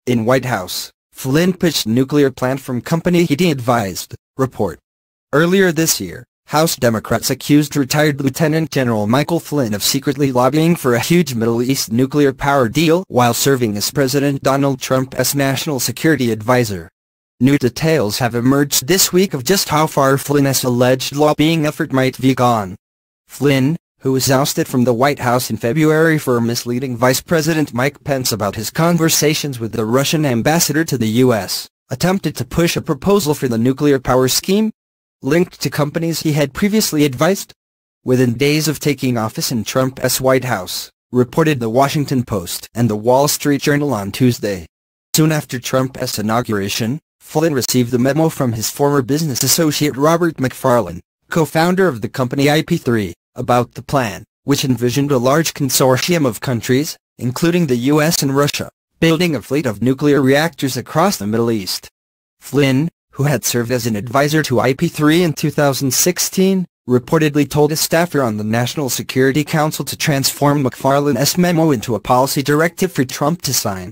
In White House, Flynn pitched nuclear plant from company he advised, report. Earlier this year, House Democrats accused retired Lieutenant General Michael Flynn of secretly lobbying for a huge Middle East nuclear power deal while serving as President Donald Trump's national security advisor. New details have emerged this week of just how far Flynn's alleged lobbying effort might be gone. Flynn, who was ousted from the White House in February for misleading Vice President Mike Pence about his conversations with the Russian ambassador to the U.S., attempted to push a proposal for the nuclear power scheme, linked to companies he had previously advised. Within days of taking office in Trump's White House, reported The Washington Post and The Wall Street Journal on Tuesday. Soon after Trump's inauguration, Flynn received a memo from his former business associate Robert McFarlane, co-founder of the company IP3, about the plan, which envisioned a large consortium of countries, including the U.S. and Russia, building a fleet of nuclear reactors across the Middle East. Flynn, who had served as an advisor to IP3 in 2016, reportedly told a staffer on the National Security Council to transform McFarlane's memo into a policy directive for Trump to sign.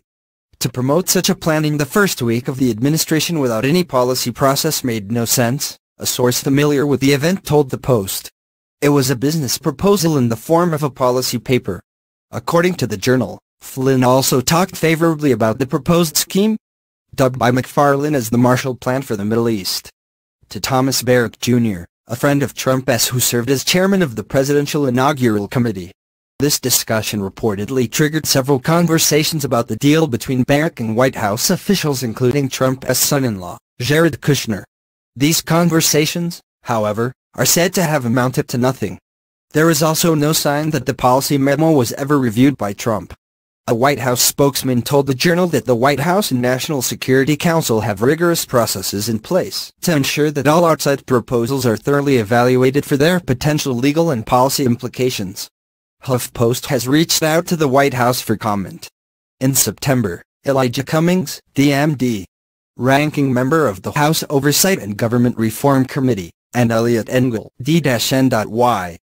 To promote such a plan in the first week of the administration without any policy process made no sense, a source familiar with the event told the Post. It was a business proposal in the form of a policy paper. According to the Journal, Flynn also talked favorably about the proposed scheme, dubbed by McFarlane as the Marshall Plan for the Middle East. To Thomas Barrack Jr., a friend of Trump's who served as chairman of the Presidential Inaugural Committee. This discussion reportedly triggered several conversations about the deal between Barrack and White House officials, including Trump's son-in-law, Jared Kushner. These conversations, however, are said to have amounted to nothing. There is also no sign that the policy memo was ever reviewed by Trump. A White House spokesman told the Journal that the White House and National Security Council have rigorous processes in place to ensure that all outside proposals are thoroughly evaluated for their potential legal and policy implications. HuffPost has reached out to the White House for comment. In September, Elijah Cummings, DMD, ranking member of the House Oversight and Government Reform Committee, and Eliot Engel, D-N.Y,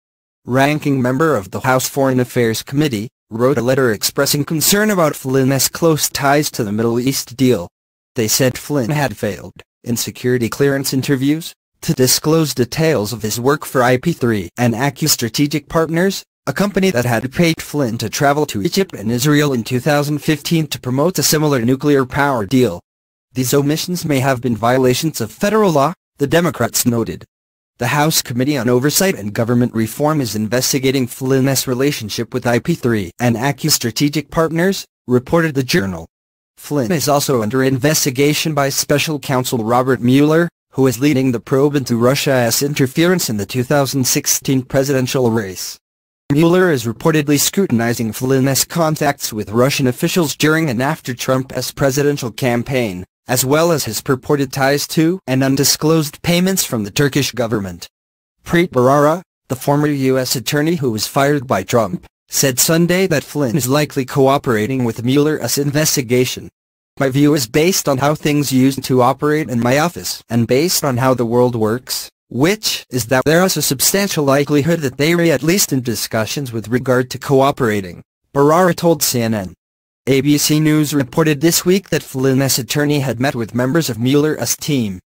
ranking member of the House Foreign Affairs Committee, wrote a letter expressing concern about Flynn's close ties to the Middle East deal. They said Flynn had failed, in security clearance interviews, to disclose details of his work for IP3 and ACU Strategic Partners, a company that had paid Flynn to travel to Egypt and Israel in 2015 to promote a similar nuclear power deal. These omissions may have been violations of federal law, the Democrats noted. The House Committee on Oversight and Government Reform is investigating Flynn's relationship with IP3 and ACU Strategic Partners, reported the Journal. Flynn is also under investigation by Special Counsel Robert Mueller, who is leading the probe into Russia's interference in the 2016 presidential race. Mueller is reportedly scrutinizing Flynn's contacts with Russian officials during and after Trump's presidential campaign, as well as his purported ties to and undisclosed payments from the Turkish government. Preet Bharara, the former U.S. attorney who was fired by Trump, said Sunday that Flynn is likely cooperating with Mueller's investigation. My view is based on how things used to operate in my office and based on how the world works, which is that there is a substantial likelihood that they are at least in discussions with regard to cooperating, Bharara told CNN. ABC News reported this week that Flynn's attorney had met with members of Mueller's team.